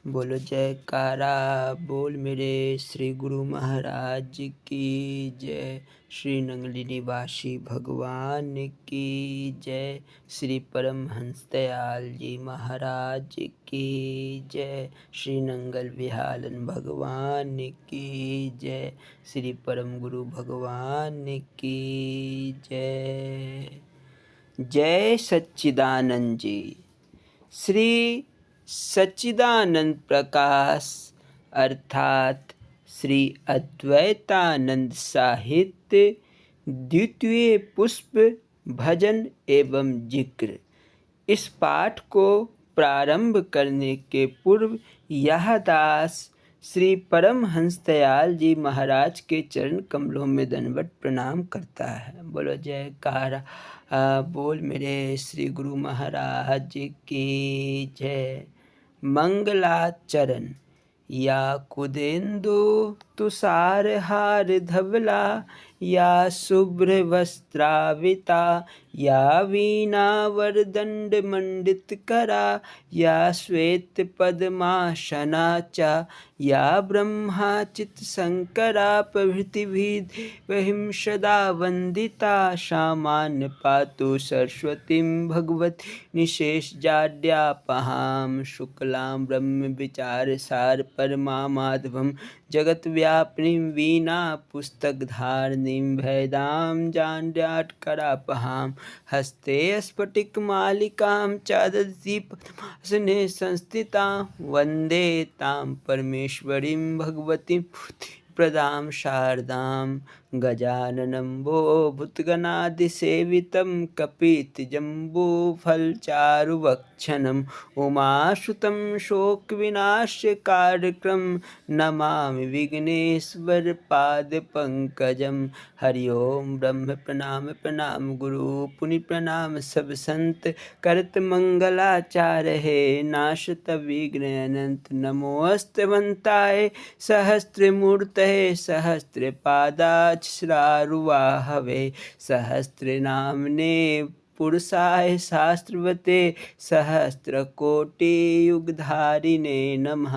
बोलो जयकारा बोल मेरे श्री गुरु महाराज की जय। श्री नंगली निवासी भगवान की जय। श्री परमहंस दयाल जी महाराज की जय। श्री नंगल विहालन भगवान की जय। श्री परम गुरु भगवान की जय। जय सच्चिदानंद जी। श्री सच्चिदानंद प्रकाश अर्थात श्री अद्वैतानंद साहित्य द्वितीय पुष्प भजन एवं जिक्र। इस पाठ को प्रारंभ करने के पूर्व यह दास श्री परमहंस दयाल जी महाराज के चरण कमलों में दंडवत प्रणाम करता है। बोलो जयकारा बोल मेरे श्री गुरु महाराज की जय। मंगलाचरण या कुदेन्दु तुषार हार धवला या शुभ्र वस्त्राविता या वीणा वरदंड मंडित करा या श्वेत पद्मासना च या ब्रह्माचित शंकरा प्रभृति वहिं सदा वंदिता सामान्य पातु सरस्वतीं भगवती निशेष जाड्यापहां शुक्लां ब्रह्म विचार सार परमा माधवं जगत व्यापिनीं वीणा पुस्तक धारिणीं भेदां जाड्यात्करापहां हस्ते स्फटिक मालिकां च दधति पद्मासने संस्थितां वन्दे तां परमेश्वरीं भगवतीं प्रदां शारदां गजाननं भूतगणादिसेवितं कपितजम्बूफलचारुभक्षणम् उमासुतं शोकविनाशकारकं नमामि विघ्नेश्वरपादपङ्कजं। हरि ओम ब्रह्म प्रणाम गुरु पुनि प्रणाम सब संत करत मंगलाचार हे नाशत विघ्न अनंत। नमोस्तवंताय सहस्त्रमूर्तये सहस्रपादाक्षरारुवाहवे सहस्रनाम्ने पुरुषाय शास्त्रवते सहस्रकोटियुगधारिणे नमः।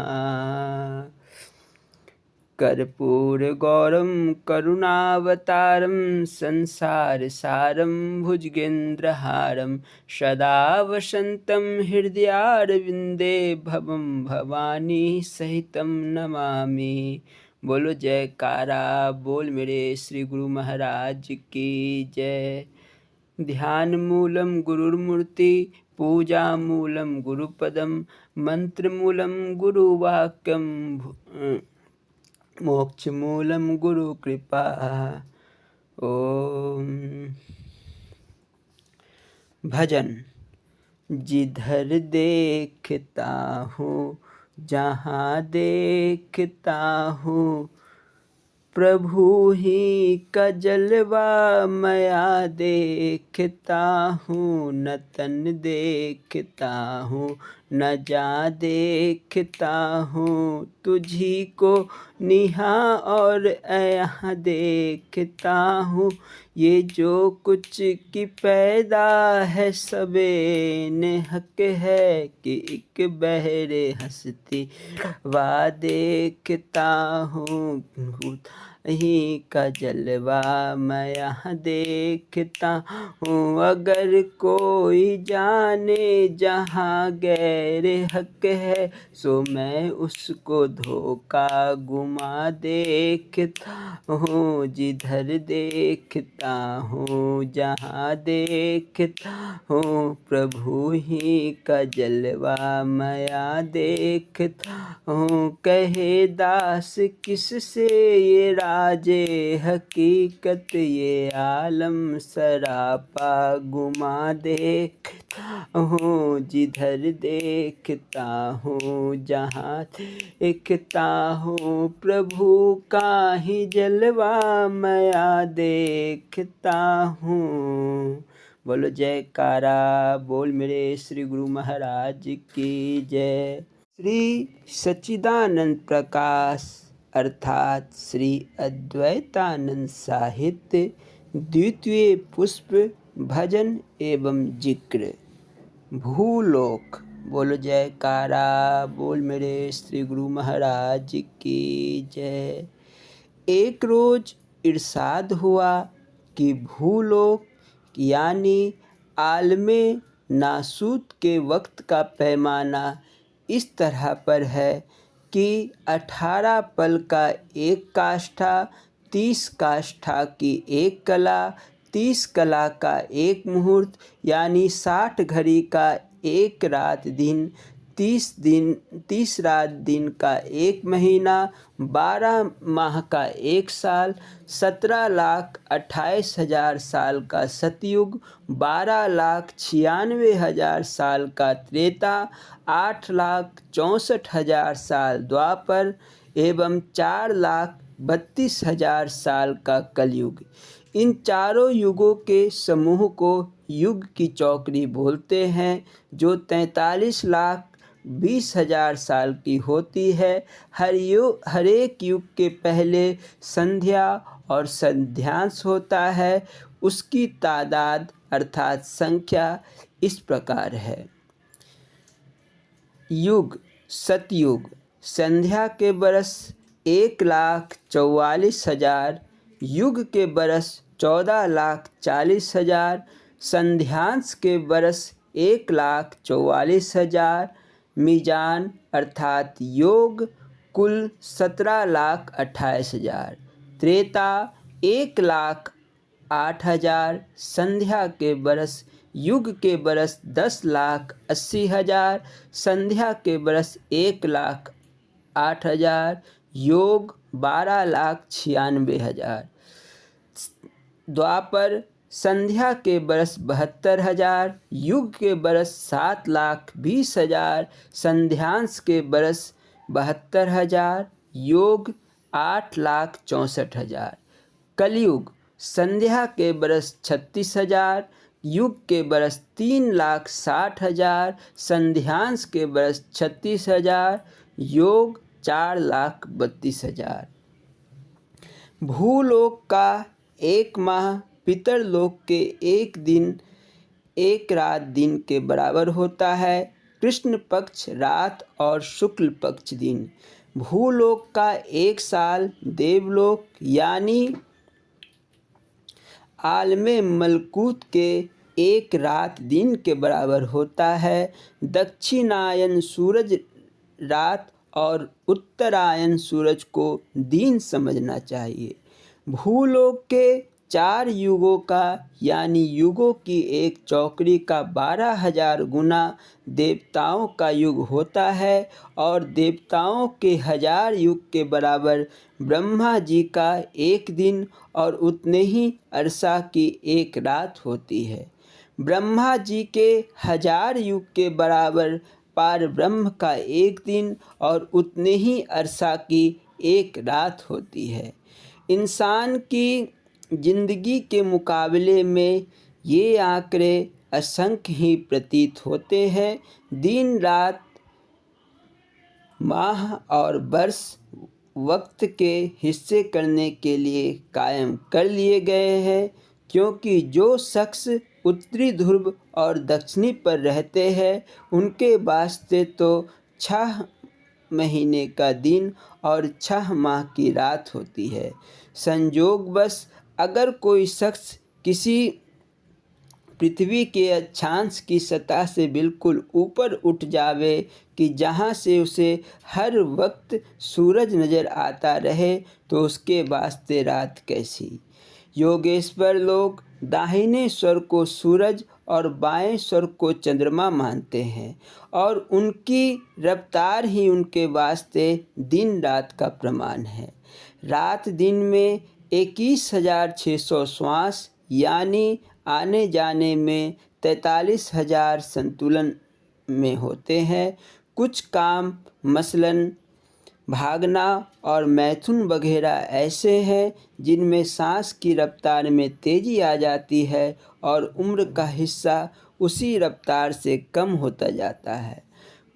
कर्पूरगौरं करुणावतारं संसारसारं भुजगेन्द्रहारं सदा वसन्तं हृदयारविन्दे भवं भवानी सहितं नमामि। बोलो जयकारा बोल मेरे श्री गुरु महाराज की जय। ध्यान मूलम गुरुर्मूर्ति पूजा मूलम गुरुपदम मंत्र मूलम गुरुवाक्यम मोक्ष मूलम गुरु कृपा। ओम भजन। जिधर देखता हूँ जहाँ देखता हूँ प्रभु ही का जलवा मया देखता हूँ। न तन देखता हूँ न जा देखता हूँ तुझी को निहा और यहाँ देखता हूँ। ये जो कुछ की पैदा है सबे ने हक है कि एक बहरे हंसती वा देखता हूँ। ही का जलवा मैं यहाँ देखता हूँ। अगर कोई जाने जहाँ गैर हक है सो मैं उसको धोखा गुमा देखता हूँ। जिधर देखता हूँ जहाँ देखता हूँ प्रभु ही का जलवा मैं देखता हूँ। कहे दास किससे ये राजे हकीकत ये आलम सरापा गुमा देखता हूँ। जिधर देखता हूँ जहाँ देखता हूँ प्रभु का ही जलवा मैं देखता हूँ। बोलो जयकारा बोल मेरे श्री गुरु महाराज की जय। श्री सच्चिदानंद प्रकाश अर्थात श्री अद्वैतानंद साहित्य द्वितीय पुष्प भजन एवं जिक्र। भूलोक बोलो जयकारा, बोल मेरे श्री गुरु महाराज की जय। एक रोज इरशाद हुआ कि भूलोक यानी आलमे नासूत के वक्त का पैमाना इस तरह पर है कि 18 पल का एक काष्ठा, 30 काष्ठा की एक कला, 30 कला का एक मुहूर्त यानी 60 घड़ी का एक रात दिन, 30 रात दिन का एक महीना, 12 माह का एक साल, 17,28,000 साल का सतयुग, 12,96,000 साल का त्रेता, 8,64,000 साल द्वापर एवं 4,32,000 साल का कलयुग। इन चारों युगों के समूह को युग की चौकड़ी बोलते हैं, जो 43,20,000 साल की होती है। हर एक युग के पहले संध्या और संध्यांश होता है। उसकी तादाद अर्थात संख्या इस प्रकार है। युग सतयुग, संध्या के बरस 1,44,000, युग के बरस 14,40,000, संध्यांश के बरस 1,44,000, मीजान अर्थात योग कुल 17,28,000, त्रेता 1,08,000, संध्या के बरस, युग के बरस 10,80,000, संध्या के बरस 1,08,000, योग 12,96,000, द्वापर संध्या के बरस 72,000, युग के बरस 7,20,000, संध्यांश के बरस 72,000, योग 8,64,000। कलयुग संध्या के बरस 36,000, युग के बरस 3,60,000, संध्यांश के बरस 36,000, योग 4,32,000। भूलोक का एक माह पितरलोक के एक दिन एक रात दिन के बराबर होता है। कृष्ण पक्ष रात और शुक्ल पक्ष दिन। भूलोक का एक साल देवलोक यानी आलमे मलकूत के एक रात दिन के बराबर होता है। दक्षिणायन सूरज रात और उत्तरायण सूरज को दिन समझना चाहिए। भूलोक के 4 युगों का यानी युगों की एक चौकड़ी का 12,000 गुना देवताओं का युग होता है और देवताओं के 1000 युग के बराबर ब्रह्मा जी का एक दिन और उतने ही अरसा की एक रात होती है। ब्रह्मा जी के 1000 युग के बराबर पार ब्रह्म का एक दिन और उतने ही अरसा की एक रात होती है। इंसान की जिंदगी के मुकाबले में ये आंकड़े असंख्य ही प्रतीत होते हैं। दिन रात माह और वर्ष वक्त के हिस्से करने के लिए कायम कर लिए गए हैं, क्योंकि जो शख्स उत्तरी ध्रुव और दक्षिणी पर रहते हैं उनके वास्ते तो 6 महीने का दिन और 6 माह की रात होती है। संयोगवश अगर कोई शख्स किसी पृथ्वी के अक्षांश की सतह से बिल्कुल ऊपर उठ जावे कि जहाँ से उसे हर वक्त सूरज नज़र आता रहे, तो उसके वास्ते रात कैसी। योगेश्वर लोग दाहिने स्वर को सूरज और बाएं स्वर को चंद्रमा मानते हैं और उनकी रफ्तार ही उनके वास्ते दिन रात का प्रमाण है। रात दिन में 21,600 श्वास यानी आने जाने में 43,000 संतुलन में होते हैं। कुछ काम मसलन भागना और मैथुन वगैरह ऐसे हैं जिनमें सांस की रफ्तार में तेज़ी आ जाती है और उम्र का हिस्सा उसी रफ्तार से कम होता जाता है।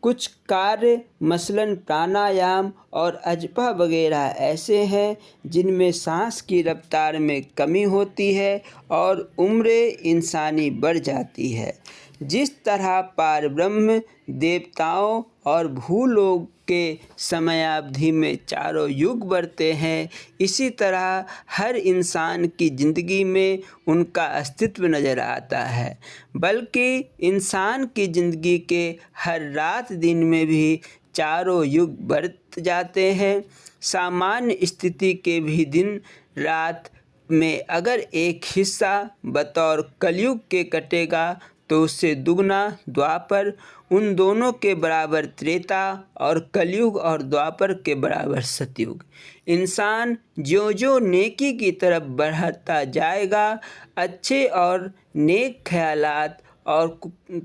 कुछ कार्य मसलन प्राणायाम और अजपा वगैरह ऐसे हैं जिनमें सांस की रफ्तार में कमी होती है और उम्र इंसानी बढ़ जाती है। जिस तरह पारब्रह्म देवताओं और भूलोक के समयावधि में चारों युग बढ़ते हैं, इसी तरह हर इंसान की ज़िंदगी में उनका अस्तित्व नज़र आता है। बल्कि इंसान की ज़िंदगी के हर रात दिन में भी चारों युग बढ़ जाते हैं। सामान्य स्थिति के भी दिन रात में अगर एक हिस्सा बतौर कलयुग के कटेगा तो उससे दुगना द्वापर, उन दोनों के बराबर त्रेता और कलयुग और द्वापर के बराबर सतयुग। इंसान ज्यों-ज्यों नेकी की तरफ बढ़ता जाएगा, अच्छे और नेक ख्यालात और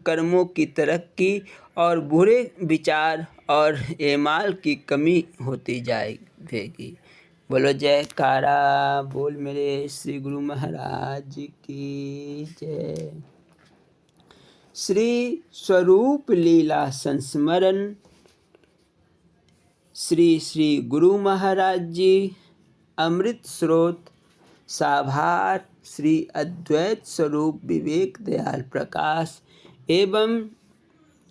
कर्मों की तरक्की और बुरे विचार और एमाल की कमी होती जाएगी। बोलो जयकारा बोल मेरे श्री गुरु महाराज की जय। श्री स्वरूप लीला संस्मरण। श्री श्री गुरु महाराज जी अमृत स्रोत साभार श्री अद्वैत स्वरूप विवेक दयाल प्रकाश एवं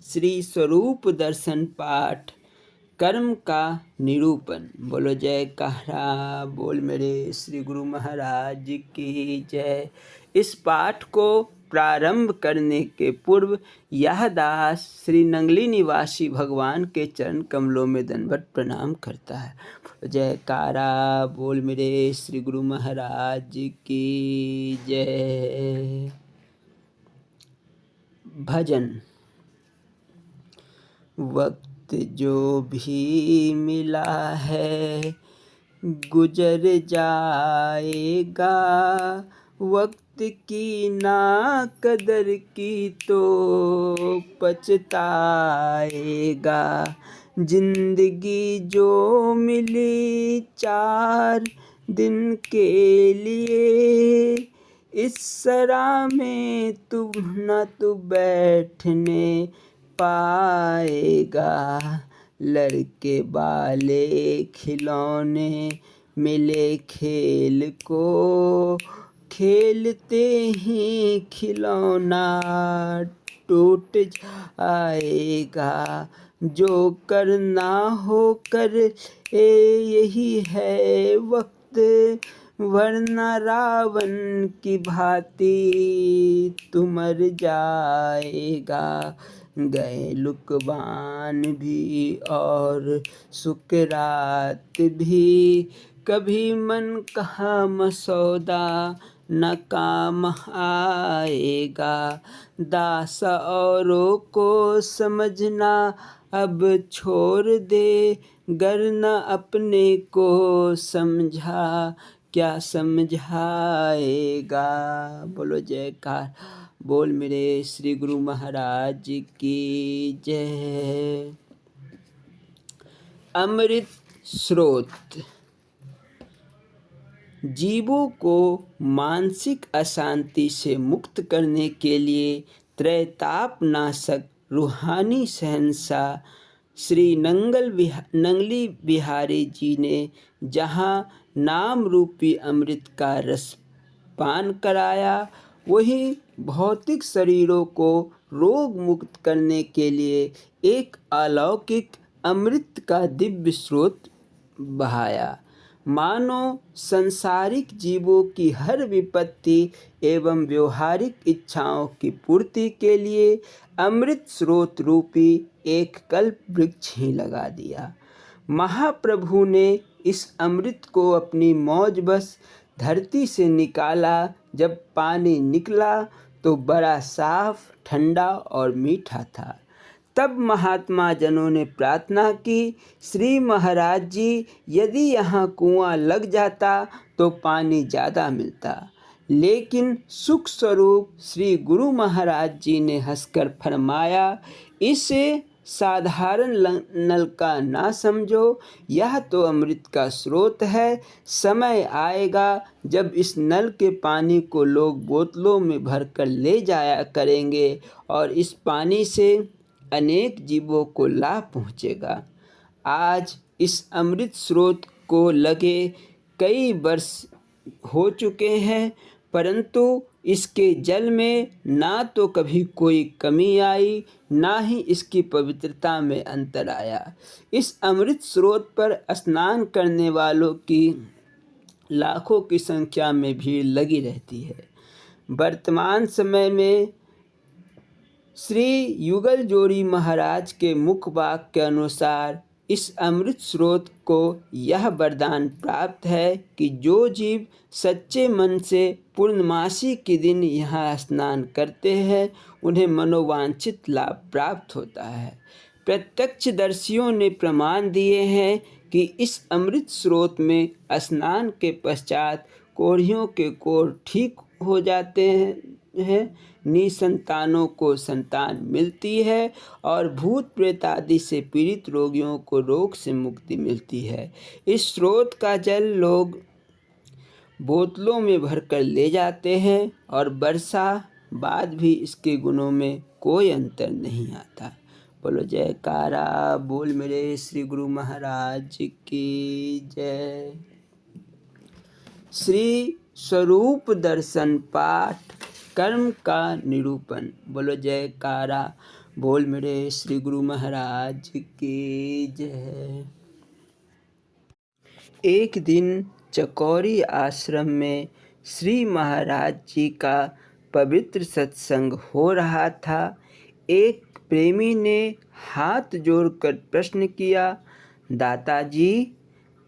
श्री स्वरूप दर्शन पाठ कर्म का निरूपण। बोलो जयकारा बोल मेरे श्री गुरु महाराज की जय। इस पाठ को प्रारंभ करने के पूर्व यह दास श्री नंगली निवासी भगवान के चरण कमलों में दंडवत प्रणाम करता है। जयकारा बोल मेरे श्री गुरु महाराज की जय। भजन। वक्त जो भी मिला है गुजर जाएगा, वक्त की ना कदर की तो पछताएगा। जिंदगी जो मिली 4 दिन के लिए, इस सरा में तू बैठने पाएगा। लड़के वाले खिलौने मिले खेल को, खेलते ही खिलौना टूट जाएगा। जो करना हो कर यही है वक्त, वरना रावण की भांति तू मर जाएगा। गए लुकमान भी और सुकरात भी, कभी मन कहा मसौदा न काम आएगा। दास औरों को समझना अब छोड़ दे, गर न अपने को समझा क्या समझाएगा। बोलो जयकार बोल मेरे श्री गुरु महाराज की जय। अमृत स्रोत। जीवों को मानसिक अशांति से मुक्त करने के लिए त्रैतापनाशक रूहानी शहंशाह श्री नंगली बिहारी जी ने जहाँ नाम रूपी अमृत का रस पान कराया, वही भौतिक शरीरों को रोग मुक्त करने के लिए एक अलौकिक अमृत का दिव्य स्रोत बहाया। मानो संसारिक जीवों की हर विपत्ति एवं व्यवहारिक इच्छाओं की पूर्ति के लिए अमृत स्रोत रूपी एक कल्प वृक्ष ही लगा दिया। महाप्रभु ने इस अमृत को अपनी मौज बस धरती से निकाला। जब पानी निकला तो बड़ा साफ, ठंडा और मीठा था। तब महात्मा जनों ने प्रार्थना की, श्री महाराज जी, यदि यहाँ कुआं लग जाता तो पानी ज़्यादा मिलता। लेकिन सुख स्वरूप श्री गुरु महाराज जी ने हंसकर फरमाया, इसे साधारण नल का ना समझो, यह तो अमृत का स्रोत है। समय आएगा जब इस नल के पानी को लोग बोतलों में भरकर ले जाया करेंगे और इस पानी से अनेक जीवों को लाभ पहुँचेगा। आज इस अमृत स्रोत को लगे कई वर्ष हो चुके हैं, परंतु इसके जल में ना तो कभी कोई कमी आई, ना ही इसकी पवित्रता में अंतर आया। इस अमृत स्रोत पर स्नान करने वालों की लाखों की संख्या में भीड़ लगी रहती है। वर्तमान समय में श्री युगल जोड़ी महाराज के मुख वाक्य के अनुसार इस अमृत स्रोत को यह वरदान प्राप्त है कि जो जीव सच्चे मन से पूर्णमासी के दिन यहाँ स्नान करते हैं उन्हें मनोवांछित लाभ प्राप्त होता है। प्रत्यक्षदर्शियों ने प्रमाण दिए हैं कि इस अमृत स्रोत में स्नान के पश्चात कोढ़ियों के कोढ़ ठीक हो जाते हैं, निसंतानों को संतान मिलती है और भूत प्रेत आदि से पीड़ित रोगियों को रोग से मुक्ति मिलती है। इस स्रोत का जल लोग बोतलों में भरकर ले जाते हैं और वर्षा बाद भी इसके गुणों में कोई अंतर नहीं आता। बोलो जयकारा बोल मेरे श्री गुरु महाराज की जय। श्री स्वरूप दर्शन पाठ कर्म का निरूपण। बोलो जयकारा बोल मेरे श्री गुरु महाराज की जय। एक दिन चकोरी आश्रम में श्री महाराज जी का पवित्र सत्संग हो रहा था। एक प्रेमी ने हाथ जोड़कर प्रश्न किया, दाताजी,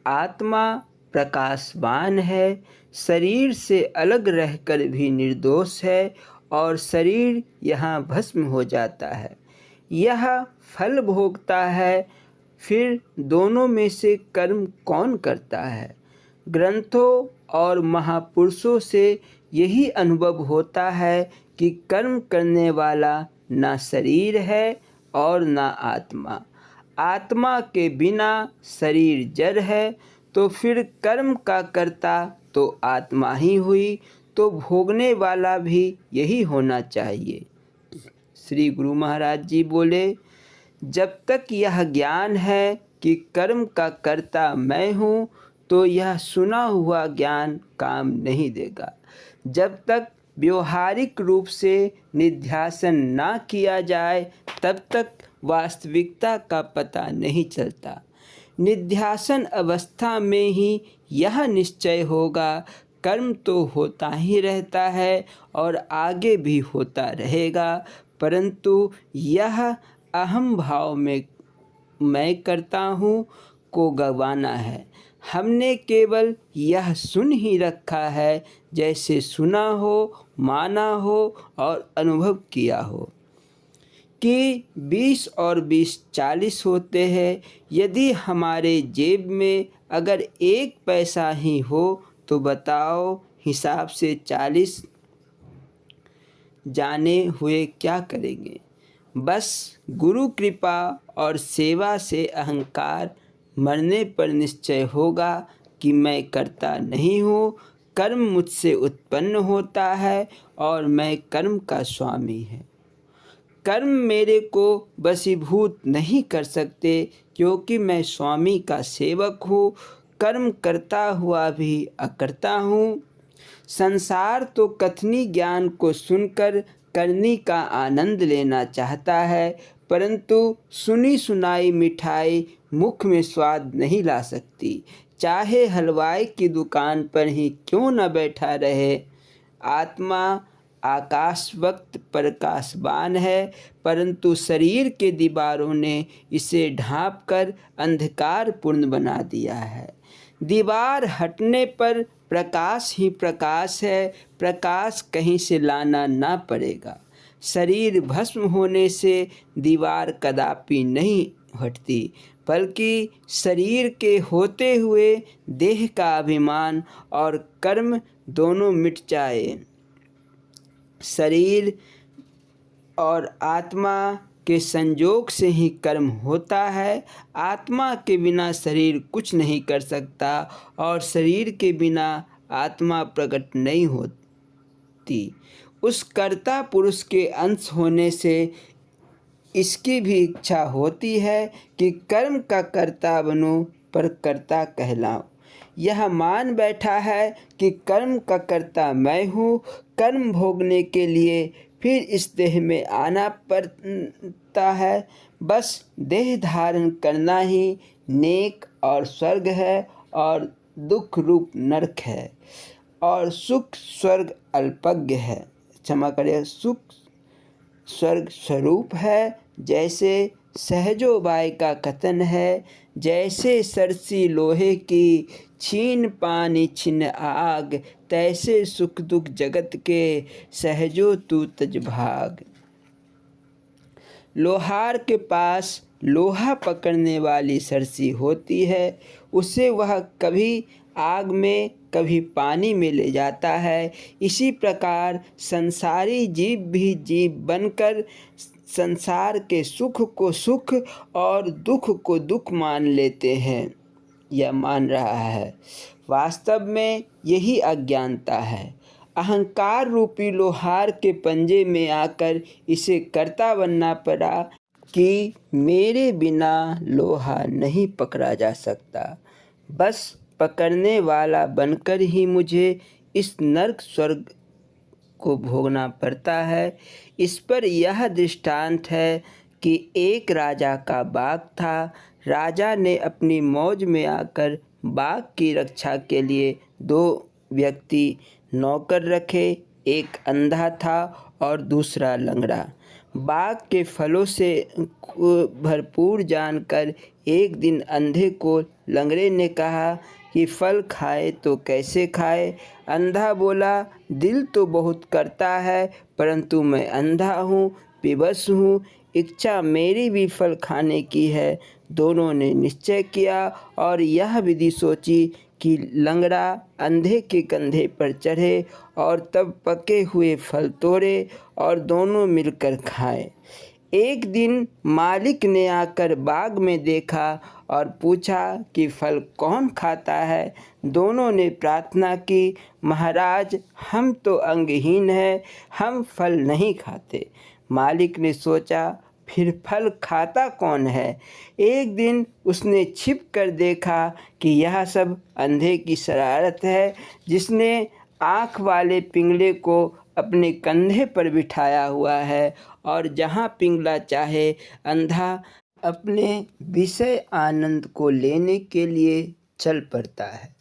आत्मा प्रकाशवान है, शरीर से अलग रहकर भी निर्दोष है और शरीर यहाँ भस्म हो जाता है। यह फल भोगता है, फिर दोनों में से कर्म कौन करता है? ग्रंथों और महापुरुषों से यही अनुभव होता है कि कर्म करने वाला ना शरीर है और ना आत्मा। आत्मा के बिना शरीर जड़ है, तो फिर कर्म का कर्ता तो आत्मा ही हुई, तो भोगने वाला भी यही होना चाहिए। श्री गुरु महाराज जी बोले, जब तक यह ज्ञान है कि कर्म का कर्ता मैं हूँ, तो यह सुना हुआ ज्ञान काम नहीं देगा। जब तक व्यवहारिक रूप से निध्यासन ना किया जाए, तब तक वास्तविकता का पता नहीं चलता। निध्यासन अवस्था में ही यह निश्चय होगा, कर्म तो होता ही रहता है और आगे भी होता रहेगा, परंतु यह अहम भाव में मैं करता हूँ को गंवाना है। हमने केवल यह सुन ही रखा है, जैसे सुना हो, माना हो और अनुभव किया हो कि 20 और 20 40 होते हैं। यदि हमारे जेब में अगर 1 पैसा ही हो तो बताओ हिसाब से 40 जाने हुए क्या करेंगे? बस गुरु कृपा और सेवा से अहंकार मरने पर निश्चय होगा कि मैं करता नहीं हूँ, कर्म मुझसे उत्पन्न होता है और मैं कर्म का स्वामी है। कर्म मेरे को वशीभूत नहीं कर सकते, क्योंकि मैं स्वामी का सेवक हूँ। कर्म करता हुआ भी अकर्ता हूँ। संसार तो कथनी ज्ञान को सुनकर करनी का आनंद लेना चाहता है, परंतु सुनी सुनाई मिठाई मुख में स्वाद नहीं ला सकती, चाहे हलवाई की दुकान पर ही क्यों न बैठा रहे। आत्मा आकाश वक्त प्रकाशवान है, परंतु शरीर के दीवारों ने इसे ढांपकर अंधकारपूर्ण बना दिया है। दीवार हटने पर प्रकाश ही प्रकाश है, प्रकाश कहीं से लाना ना पड़ेगा। शरीर भस्म होने से दीवार कदापि नहीं हटती, बल्कि शरीर के होते हुए देह का अभिमान और कर्म दोनों मिट जाए। शरीर और आत्मा के संयोग से ही कर्म होता है। आत्मा के बिना शरीर कुछ नहीं कर सकता और शरीर के बिना आत्मा प्रकट नहीं होती। उस कर्ता पुरुष के अंश होने से इसकी भी इच्छा होती है कि कर्म का कर्ता बनूं पर कर्ता कहलाऊं। यह मान बैठा है कि कर्म का कर्ता मैं हूँ। कर्म भोगने के लिए फिर इस देह में आना पड़ता है। बस देह धारण करना ही नेक और स्वर्ग है और दुख रूप नरक है और सुख स्वर्ग अल्पज्ञ है, क्षमा करें, सुख स्वर्ग स्वरूप है। जैसे सहजोबाई का कथन है, जैसे सरसी लोहे की छीन पानी छिन आग, तैसे सुख दुख जगत के सहजो तू तज भाग। लोहार के पास लोहा पकड़ने वाली सरसी होती है, उसे वह कभी आग में कभी पानी में ले जाता है। इसी प्रकार संसारी जीव भी जीव बनकर संसार के सुख को सुख और दुख को दुख मान लेते हैं या मान रहा है। वास्तव में यही अज्ञानता है। अहंकार रूपी लोहार के पंजे में आकर इसे कर्ता बनना पड़ा कि मेरे बिना लोहा नहीं पकड़ा जा सकता। बस पकड़ने वाला बनकर ही मुझे इस नरक स्वर्ग को भोगना पड़ता है। इस पर यह दृष्टांत है कि एक राजा का बाग था। राजा ने अपनी मौज में आकर बाग की रक्षा के लिए 2 व्यक्ति नौकर रखे। एक अंधा था और दूसरा लंगड़ा। बाग के फलों से भरपूर जानकर एक दिन अंधे को लंगड़े ने कहा कि फल खाए तो कैसे खाए। अंधा बोला, दिल तो बहुत करता है, परंतु मैं अंधा हूँ, विवश हूँ, इच्छा मेरी भी फल खाने की है। दोनों ने निश्चय किया और यह विधि सोची कि लंगड़ा अंधे के कंधे पर चढ़े और तब पके हुए फल तोड़े और दोनों मिलकर खाएं। एक दिन मालिक ने आकर बाग में देखा और पूछा कि फल कौन खाता है। दोनों ने प्रार्थना की, महाराज हम तो अंगहीन हैं, हम फल नहीं खाते। मालिक ने सोचा फिर फल खाता कौन है। एक दिन उसने छिप कर देखा कि यह सब अंधे की शरारत है, जिसने आँख वाले पिंगले को अपने कंधे पर बिठाया हुआ है और जहाँ पिंगला चाहे अंधा अपने विषय आनंद को लेने के लिए चल पड़ता है।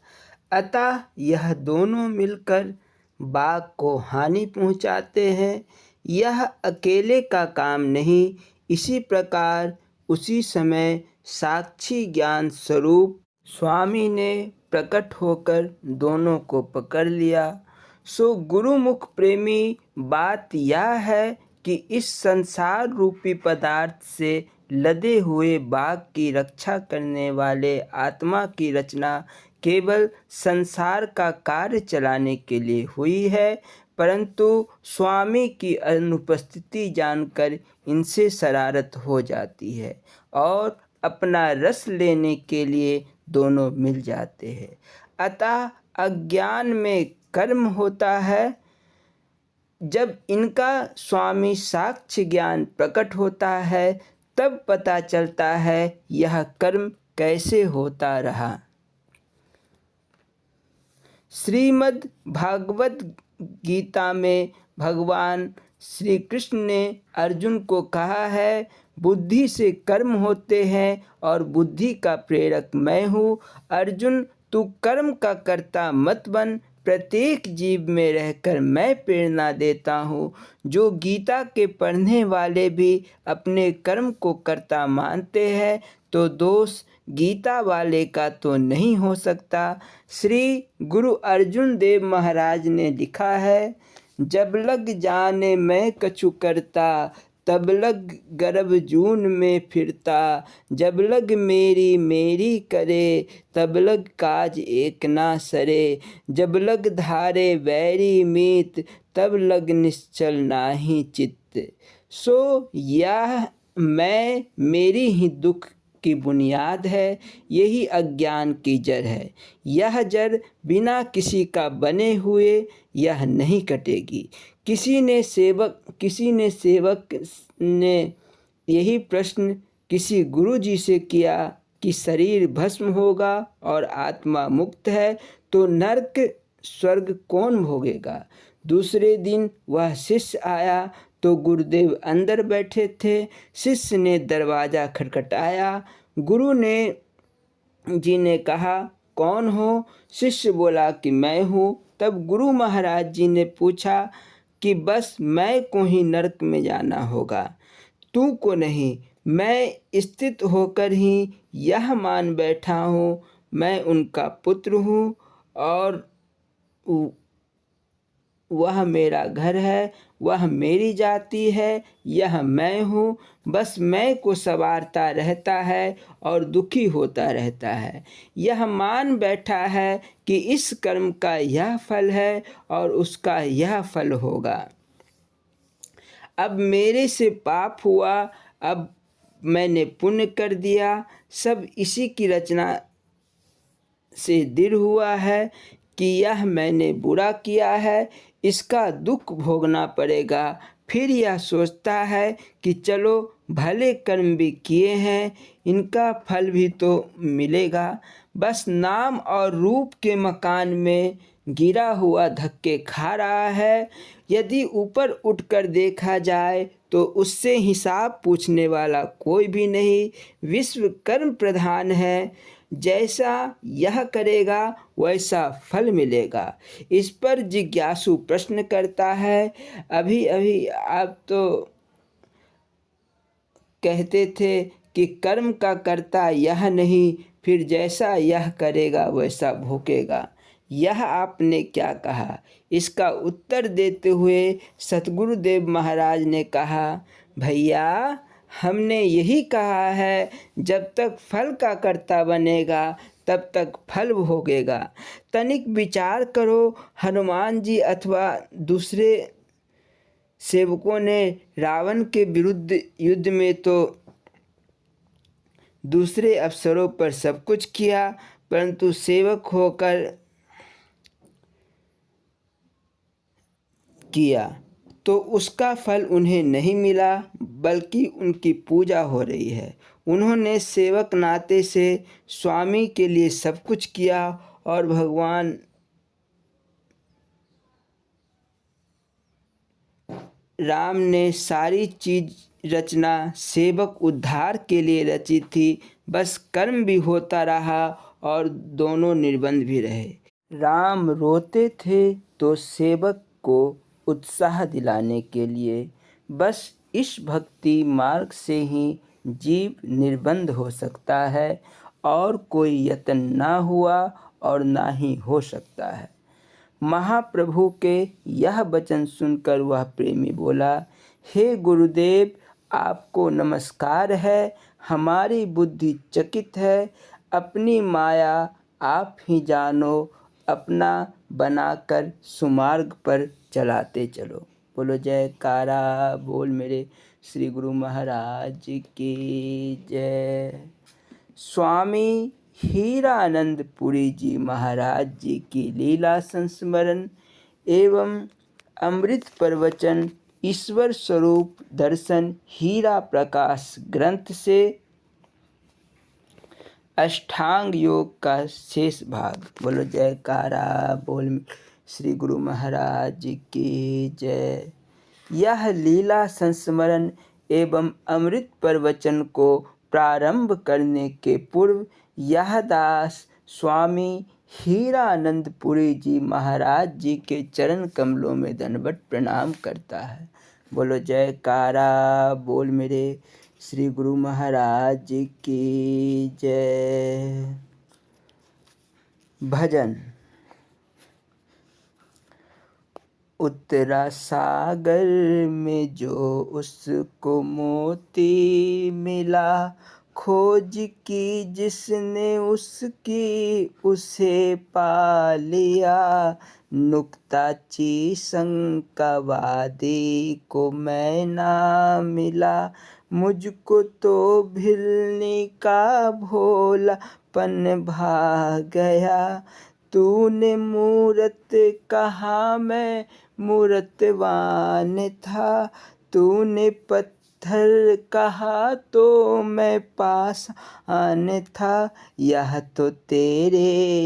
अतः यह दोनों मिलकर बाग को हानि पहुँचाते हैं। यह अकेले का काम नहीं। इसी प्रकार उसी समय साक्षी ज्ञान स्वरूप स्वामी ने प्रकट होकर दोनों को पकड़ लिया। सो गुरुमुख प्रेमी बात यह है कि इस संसार रूपी पदार्थ से लदे हुए बाग की रक्षा करने वाले आत्मा की रचना केवल संसार का कार्य चलाने के लिए हुई है, परंतु स्वामी की अनुपस्थिति जानकर इनसे शरारत हो जाती है और अपना रस लेने के लिए दोनों मिल जाते हैं। अतः अज्ञान में कर्म होता है। जब इनका स्वामी साक्ष्य ज्ञान प्रकट होता है तब पता चलता है यह कर्म कैसे होता रहा। श्रीमद् भागवत गीता में भगवान श्री कृष्ण ने अर्जुन को कहा है, बुद्धि से कर्म होते हैं और बुद्धि का प्रेरक मैं हूँ। अर्जुन तू कर्म का कर्ता मत बन, प्रत्येक जीव में रहकर मैं प्रेरणा देता हूँ। जो गीता के पढ़ने वाले भी अपने कर्म को कर्ता मानते हैं तो दोष गीता वाले का तो नहीं हो सकता। श्री गुरु अर्जुन देव महाराज ने लिखा है, जब लग जाने मैं कछु करता, तब लग गर्भ जून में फिरता। जब लग मेरी मेरी करे, तब लग काज एक ना सरे। जब लग धारे वैरी मीत, तब लग निश्चल नाही चित्त। सो यह मैं मेरी ही दुख की बुनियाद है, यही अज्ञान की जड़ है। यह जड़ बिना किसी का बने हुए यह नहीं कटेगी। किसी ने सेवक ने यही प्रश्न किसी गुरु जी से किया कि शरीर भस्म होगा और आत्मा मुक्त है, तो नरक स्वर्ग कौन भोगेगा। दूसरे दिन वह शिष्य आया तो गुरुदेव अंदर बैठे थे। शिष्य ने दरवाज़ा खटखटाया। गुरु ने जी ने कहा, कौन हो। शिष्य बोला कि मैं हूँ। तब गुरु महाराज जी ने पूछा कि बस मैं को ही नरक में जाना होगा, तू को नहीं। मैं स्थित होकर ही यह मान बैठा हूँ मैं उनका पुत्र हूँ और वह मेरा घर है, वह मेरी जाति है, यह मैं हूँ। बस मैं को सवारता रहता है और दुखी होता रहता है। यह मान बैठा है कि इस कर्म का यह फल है और उसका यह फल होगा। अब मेरे से पाप हुआ, अब मैंने पुण्य कर दिया, सब इसी की रचना से दृढ़ हुआ है कि यह मैंने बुरा किया है, इसका दुख भोगना पड़ेगा। फिर यह सोचता है कि चलो भले कर्म भी किए हैं, इनका फल भी तो मिलेगा। बस नाम और रूप के मकान में गिरा हुआ धक्के खा रहा है। यदि ऊपर उठकर देखा जाए तो उससे हिसाब पूछने वाला कोई भी नहीं। विश्व कर्म प्रधान है, जैसा यह करेगा वैसा फल मिलेगा। इस पर जिज्ञासु प्रश्न करता है, अभी अभी आप तो कहते थे कि कर्म का कर्ता यह नहीं, फिर जैसा यह करेगा वैसा भोगेगा, यह आपने क्या कहा। इसका उत्तर देते हुए सतगुरुदेव महाराज ने कहा, भैया हमने यही कहा है, जब तक फल का कर्ता बनेगा तब तक फल भोगेगा। तनिक विचार करो, हनुमान जी अथवा दूसरे सेवकों ने रावण के विरुद्ध युद्ध में तो दूसरे अवसरों पर सब कुछ किया, परंतु सेवक होकर किया तो उसका फल उन्हें नहीं मिला, बल्कि उनकी पूजा हो रही है। उन्होंने सेवक नाते से स्वामी के लिए सब कुछ किया और भगवान राम ने सारी चीज रचना सेवक उद्धार के लिए रची थी। बस कर्म भी होता रहा और दोनों निर्बंध भी रहे। राम रोते थे तो सेवक को उत्साह दिलाने के लिए। बस इस भक्ति मार्ग से ही जीव निर्बंध हो सकता है और कोई यत्न ना हुआ और ना ही हो सकता है। महाप्रभु के यह वचन सुनकर वह प्रेमी बोला, हे गुरुदेव आपको नमस्कार है, हमारी बुद्धि चकित है, अपनी माया आप ही जानो, अपना बनाकर सुमार्ग पर चलाते चलो। बोलो जयकारा बोल मेरे श्री गुरु महाराज की जय। स्वामी हीरानंद पुरी जी महाराज जी की लीला संस्मरण एवं अमृत प्रवचन ईश्वर स्वरूप दर्शन हीरा प्रकाश ग्रंथ से अष्टांग योग का शेष भाग। बोलो जयकारा बोल श्री गुरु महाराज जी की जय। यह लीला संस्मरण एवं अमृत प्रवचन को प्रारंभ करने के पूर्व यह दास स्वामी हीरानंद पुरी जी महाराज जी के चरण कमलों में दंडवत प्रणाम करता है। बोलो जयकारा बोल मेरे श्री गुरु महाराज जी की जय। भजन। उतरा सागर में जो उसको मोती मिला, खोज की जिसने उसकी उसे पा लिया। नुक्ताची शंकावादी को मैं ना मिला, मुझको तो भिलनी का भोलापन भा गया। तूने मूरत कहा मैं मूरतवान था, तूने पत्थर पत्थर कहा तो मैं पाषाण था, यह तो तेरे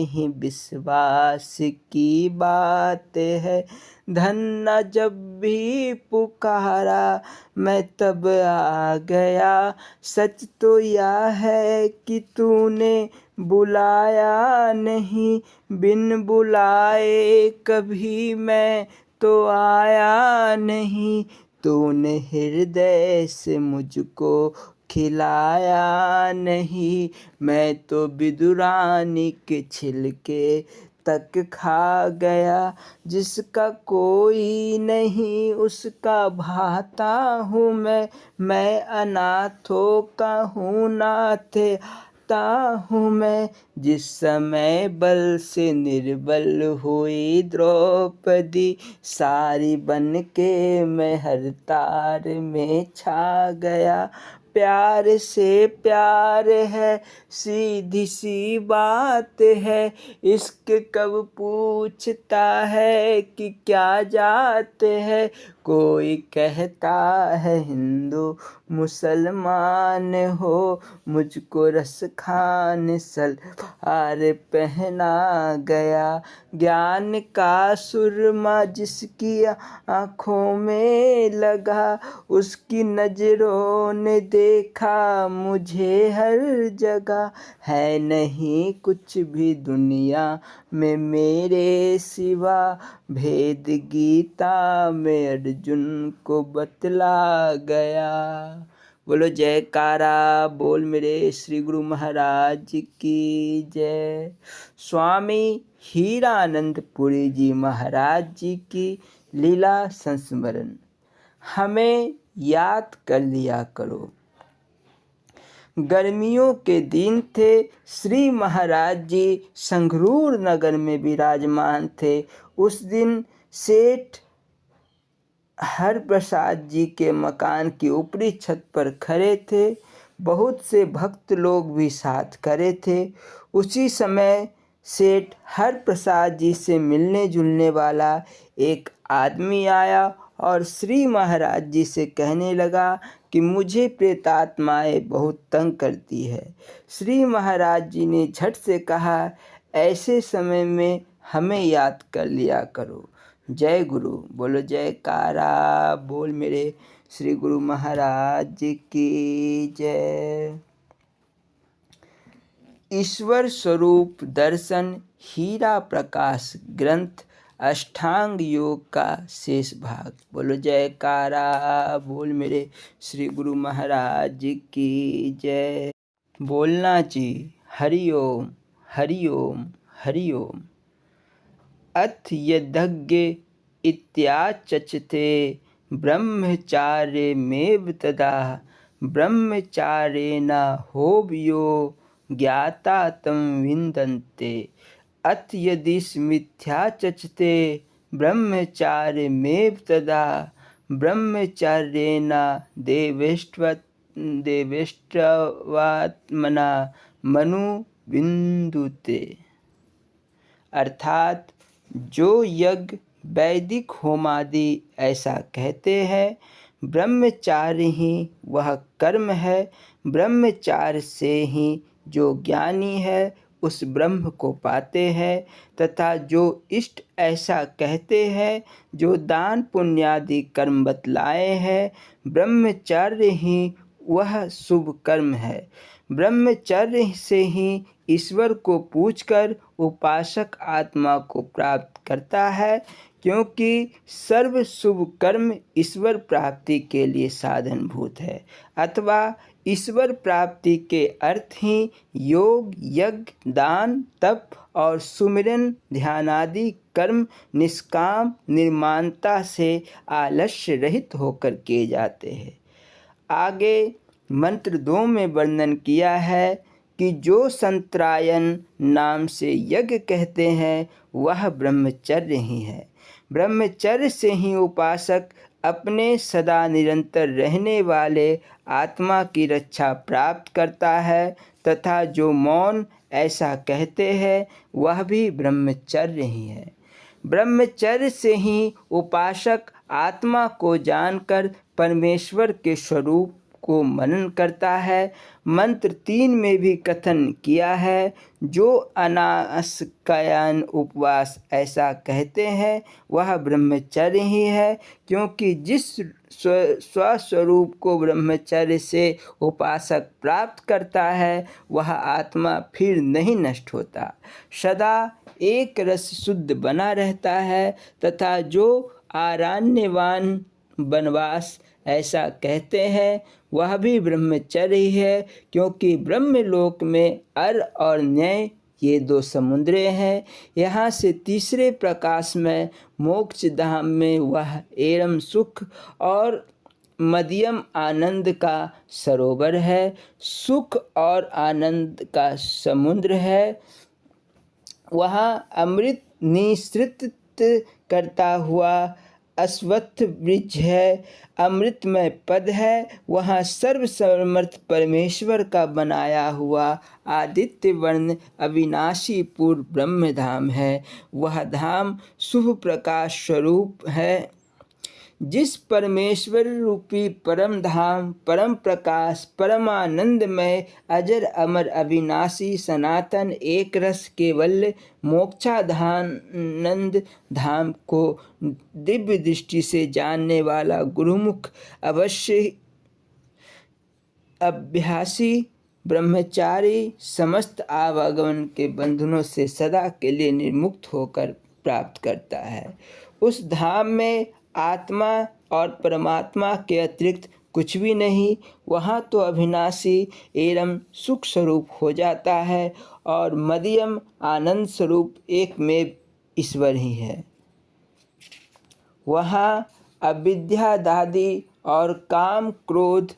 ही विश्वास की बात है। धन्ना जब भी पुकारा मैं तब आ गया, सच तो यह है कि तूने बुलाया नहीं, बिन बुलाए कभी मैं तो आया नहीं। तूने हृदय से मुझको खिलाया नहीं, मैं तो विदुरानी के छिलके तक खा गया। जिसका कोई नहीं उसका भाता हूँ मैं अनाथों का हूँ नाथ हूँ मैं। जिस समय बल से निर्बल हुई द्रौपदी, सारी बन के मैं हर तार में छा गया। प्यार से प्यार है सीधी सी बात है, इश्क कब पूछता है कि क्या जात है। कोई कहता है हिंदू मुसलमान हो, मुझको रस खान सलवार पहना गया। ज्ञान का सुरमा जिसकी आँखों में लगा, उसकी नजरों ने देखा मुझे हर जगह। है नहीं कुछ भी दुनिया में मेरे सिवा, भेद गीता में अर्जुन को बतला गया। बोलो जयकारा बोल मेरे श्री गुरु महाराज की जय। स्वामी हीरानंदपुरी जी महाराज जी की लीला संस्मरण हमें याद कर लिया करो। गर्मियों के दिन थे, श्री महाराज जी संगरूर नगर में विराजमान थे। उस दिन सेठ हरप्रसाद जी के मकान की ऊपरी छत पर खड़े थे। बहुत से भक्त लोग भी साथ खड़े थे। उसी समय सेठ हरप्रसाद जी से मिलने जुलने वाला एक आदमी आया और श्री महाराज जी से कहने लगा कि मुझे प्रेतात्माएं बहुत तंग करती है। श्री महाराज जी ने झट से कहा, ऐसे समय में हमें याद कर लिया करो। जय गुरु बोलो जयकारा बोल मेरे श्री गुरु महाराज की जय। ईश्वर स्वरूप दर्शन हीरा प्रकाश ग्रंथ अष्टांग योग का शेष भाग। बोलो जयकारा बोल मेरे श्री गुरु महाराज की जय। बोलना जी हरि ओम हरि ओम हरि ओम। अथ यदज्ञ इत्याचचते ब्रह्मचार्यमेव तदा, ब्रह्मचारेण होभ्यो ज्ञाता तं विन्दन्ते। अथ यदिस्मिथ्याचचते ब्रह्मचार्यमेव तदा, ब्रह्मचार्येण देवेष्ट्वात्मना मनु विन्दुते। अर्थात जो यज्ञ वैदिक होमादि ऐसा कहते हैं, ब्रह्मचार्य ही वह कर्म है। ब्रह्मचार्य से ही जो ज्ञानी है उस ब्रह्म को पाते हैं, तथा जो इष्ट ऐसा कहते हैं जो दान पुण्यादि कर्म बतलाए हैं, ब्रह्मचर्य ही वह शुभ कर्म है। ब्रह्मचर्य से ही ईश्वर को पूछकर उपासक आत्मा को प्राप्त करता है, क्योंकि सर्व शुभ कर्म ईश्वर प्राप्ति के लिए साधनभूत है। अथवा ईश्वर प्राप्ति के अर्थ ही योग यज्ञ दान तप और सुमिरन ध्यानादि कर्म निष्काम निर्माणता से आलस्य रहित होकर किए जाते हैं। आगे मंत्र 2 में वर्णन किया है कि जो संत्रायण नाम से यज्ञ कहते हैं वह ब्रह्मचर्य ही है। ब्रह्मचर्य से ही उपासक अपने सदा निरंतर रहने वाले आत्मा की रक्षा प्राप्त करता है, तथा जो मौन ऐसा कहते हैं वह भी ब्रह्मचर्य ही है। ब्रह्मचर्य से ही उपासक आत्मा को जानकर परमेश्वर के स्वरूप को मनन करता है। मंत्र 3 में भी कथन किया है, जो अनासक्तयन उपवास ऐसा कहते हैं वह ब्रह्मचर्य ही है, क्योंकि जिस स्वस्वरूप को ब्रह्मचर्य से उपासक प्राप्त करता है वह आत्मा फिर नहीं नष्ट होता, सदा एक रस शुद्ध बना रहता है। तथा जो आरण्यवान वनवास ऐसा कहते हैं वह भी ब्रह्मचर्य ही है, क्योंकि ब्रह्मलोक में अर और न्याय ये 2 समुद्र हैं। यहाँ से तीसरे प्रकाश में मोक्ष धाम में वह एरम सुख और मध्यम आनंद का सरोवर है, सुख और आनंद का समुद्र है। वहाँ अमृत निःसृत करता हुआ अश्वत्थ वृक्ष है, अमृतमय पद है। वहाँ सर्वसमर्थ परमेश्वर का बनाया हुआ आदित्य वर्ण अविनाशी पूर्ण ब्रह्म धाम है। वह धाम शुभ प्रकाश स्वरूप है। जिस परमेश्वर रूपी परम धाम, परम प्रकाश, परमानंदमय, अजर अमर, अविनाशी, सनातन, एक रस, केवल मोक्षानंद धाम को दिव्य दृष्टि से जानने वाला गुरुमुख अवश्य अभ्यासी ब्रह्मचारी समस्त आवागमन के बंधनों से सदा के लिए निर्मुक्त होकर प्राप्त करता है। उस धाम में आत्मा और परमात्मा के अतिरिक्त कुछ भी नहीं। वहाँ तो अविनाशी एवं सुख स्वरूप हो जाता है और मध्यम आनंद स्वरूप एकमेव ईश्वर ही है। वहाँ अविद्यादादि और काम क्रोध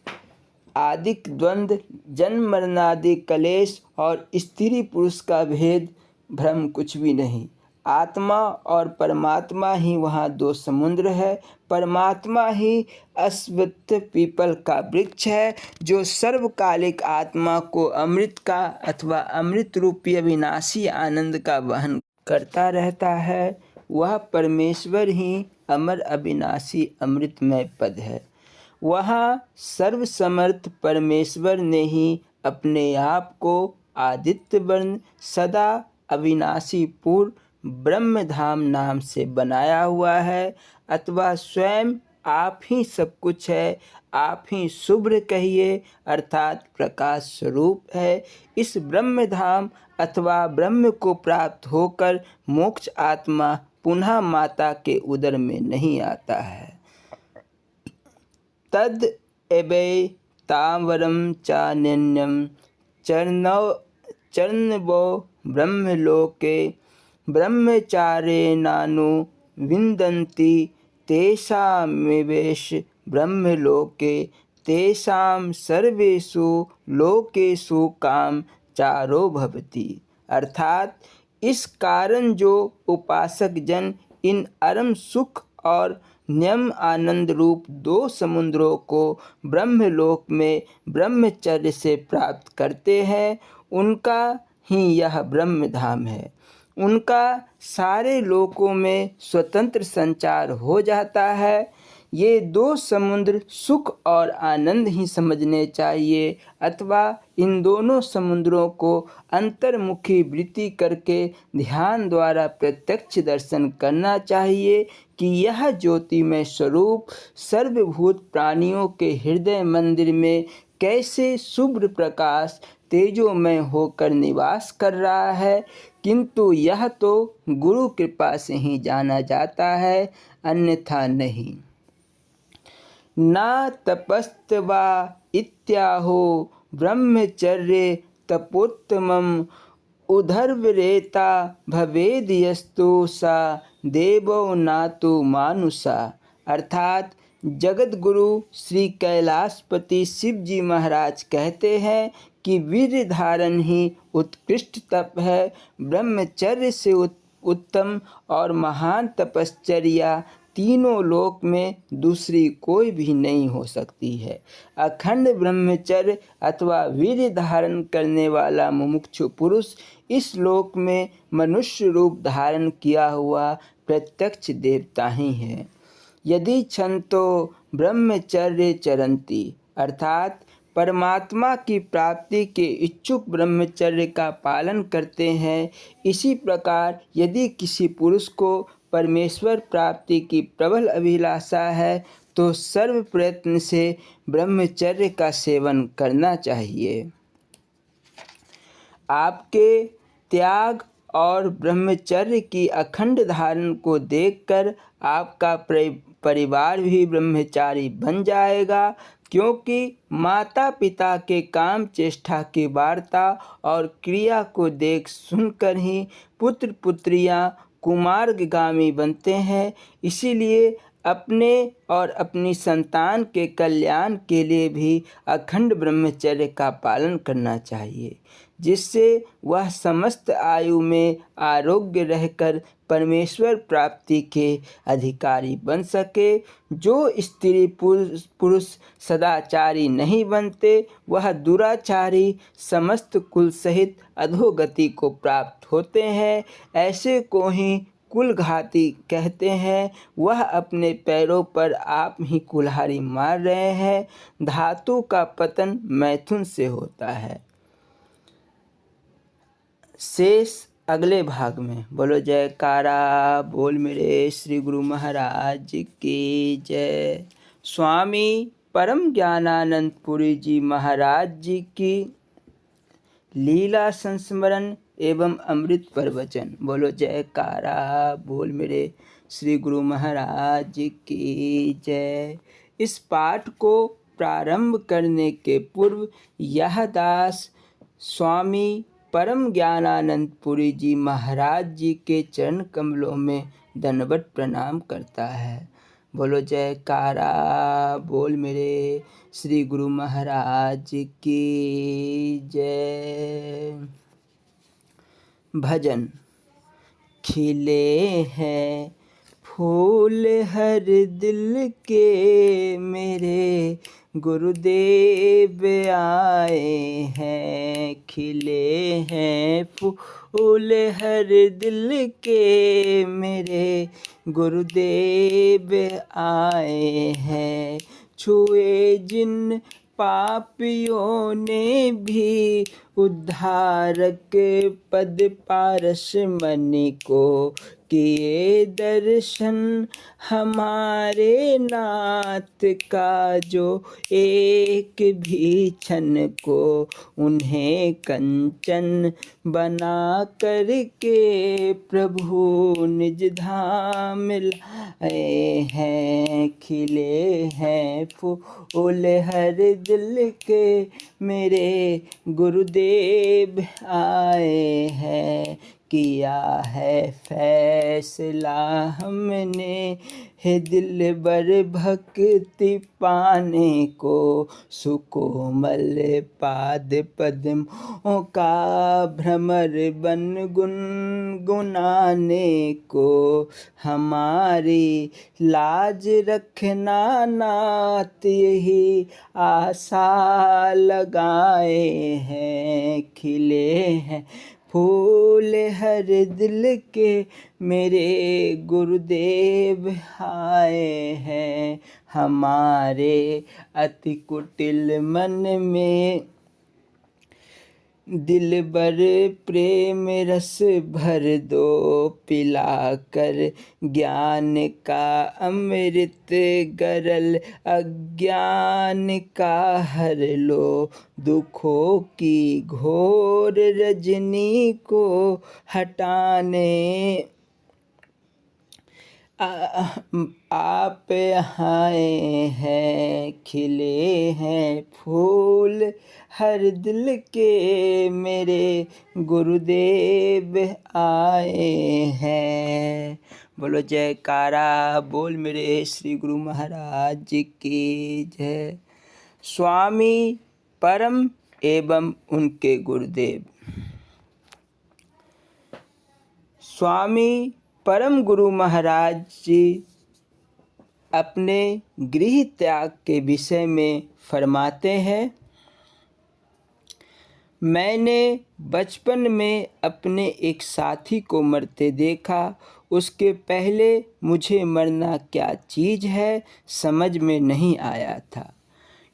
आदि द्वंद्व, जन्म मरणादि कलेश और स्त्री पुरुष का भेद भ्रम कुछ भी नहीं। आत्मा और परमात्मा ही वहाँ 2 समुद्र है। परमात्मा ही अश्वत्थ पीपल का वृक्ष है, जो सर्वकालिक आत्मा को अमृत का अथवा अमृत रूपी अविनाशी आनंद का वहन करता रहता है। वह परमेश्वर ही अमर अविनाशी अमृतमय पद है। वहाँ सर्वसमर्थ परमेश्वर ने ही अपने आप को आदित्य वर्ण सदा अविनाशी पूर्ण ब्रह्मधाम नाम से बनाया हुआ है, अथवा स्वयं आप ही सब कुछ है, आप ही शुभ्र कहिए अर्थात प्रकाश स्वरूप है। इस ब्रह्मधाम अथवा ब्रह्म को प्राप्त होकर मोक्ष आत्मा पुनः माता के उदर में नहीं आता है। तद एवै तावरम चान्यन्यम चरणवो ब्रह्मलोके ब्रह्मचारेणानु विन्दन्ति तेषामेवेश ब्रह्मलोके तेषां सर्वेषु लोकेषु काम चारो भवति। अर्थात इस कारण जो उपासक जन इन परम सुख और नियम आनंद रूप 2 समुद्रों को ब्रह्मलोक में ब्रह्मचर्य से प्राप्त करते हैं, उनका ही यह ब्रह्मधाम है। उनका सारे लोकों में स्वतंत्र संचार हो जाता है। ये 2 समुद्र सुख और आनंद ही समझने चाहिए, अथवा इन दोनों समुद्रों को अंतर्मुखी वृत्ति करके ध्यान द्वारा प्रत्यक्ष दर्शन करना चाहिए कि यह ज्योतिमय स्वरूप सर्वभूत प्राणियों के हृदय मंदिर में कैसे शुभ्र प्रकाश तेजोमय होकर निवास कर रहा है। किंतु यह तो गुरु कृपा से ही जाना जाता है, अन्यथा नहीं। ना तपस्त्वा इत्याहो ब्रह्मचर्ये तपोत्तमम् उदर्वरेता भवेद यस्तु सा देवो नातु मानुषा। अर्थात जगत गुरु श्री कैलाशपति शिव जी महाराज कहते हैं कि वीर्य धारण ही उत्कृष्ट तप है। ब्रह्मचर्य से उत्तम और महान तपश्चर्या तीनों लोक में दूसरी कोई भी नहीं हो सकती है। अखंड ब्रह्मचर्य अथवा वीर्य धारण करने वाला मुमुक्षु पुरुष इस लोक में मनुष्य रूप धारण किया हुआ प्रत्यक्ष देवता ही है। यदि क्षंतो ब्रह्मचर्य चरन्ति, अर्थात परमात्मा की प्राप्ति के इच्छुक ब्रह्मचर्य का पालन करते हैं। इसी प्रकार यदि किसी पुरुष को परमेश्वर प्राप्ति की प्रबल अभिलाषा है तो सर्व प्रयत्न से ब्रह्मचर्य का सेवन करना चाहिए। आपके त्याग और ब्रह्मचर्य की अखंड धारण को देखकर आपका परिवार भी ब्रह्मचारी बन जाएगा, क्योंकि माता पिता के काम चेष्टा की वार्ता और क्रिया को देख सुनकर ही पुत्र पुत्रियां कुमार्गामी बनते हैं। इसीलिए अपने और अपनी संतान के कल्याण के लिए भी अखंड ब्रह्मचर्य का पालन करना चाहिए, जिससे वह समस्त आयु में आरोग्य रहकर परमेश्वर प्राप्ति के अधिकारी बन सके। जो स्त्री पुरुष सदाचारी नहीं बनते वह दुराचारी समस्त कुल सहित अधोगति को प्राप्त होते हैं। ऐसे को ही कुलघाती कहते हैं। वह अपने पैरों पर आप ही कुल्हाड़ी मार रहे हैं। धातु का पतन मैथुन से होता है। शेष अगले भाग में। बोलो जयकारा बोल मेरे श्री गुरु महाराज की जय। स्वामी परम ज्ञानानंद पुरी जी महाराज जी की लीला संस्मरण एवं अमृत प्रवचन। बोलो जयकारा बोल मेरे श्री गुरु महाराज की जय। इस पाठ को प्रारंभ करने के पूर्व यह दास स्वामी परम ज्ञानानंद पुरी जी महाराज जी के चरण कमलों में दंडवत प्रणाम करता है। बोलो जयकारा बोल मेरे श्री गुरु महाराज की जय। भजन। खिले हैं फूल हर दिल के मेरे गुरुदेव आए हैं। खिले हैं फूल हर दिल के मेरे गुरुदेव आए हैं। छुए जिन पापियों ने भी उद्धारक पद पारस मणि को किए दर्शन। हमारे नाथ का जो एक भी क्षण को उन्हें कंचन बना करके प्रभु निज धाम लाए हैं। खिले हैं फूल हर दिल के मेरे गुरुदेव आए हैं। किया है फैसला हमने है दिल बर भक्ति पाने को। सुकोमल पाद पद्मों का भ्रमर बन गुनगुनाने को। हमारी लाज रखना नाथ यही आशा लगाए हैं। खिले हैं फूल हर दिल के मेरे गुरुदेव आए हैं। हमारे अति कुटिल मन में दिल बर प्रेम रस भर दो। पिलाकर ज्ञान का अमृत गरल अज्ञान का हर लो। दुखों की घोर रजनी को हटाने आप आए हैं। खिले हैं फूल हर दिल के मेरे गुरुदेव आए हैं। बोलो जयकारा बोल मेरे श्री गुरु महाराज जी की जय। स्वामी परम एवं उनके गुरुदेव। स्वामी परम गुरु महाराज जी अपने गृह त्याग के विषय में फरमाते हैं। मैंने बचपन में अपने एक साथी को मरते देखा। उसके पहले मुझे मरना क्या चीज़ है समझ में नहीं आया था।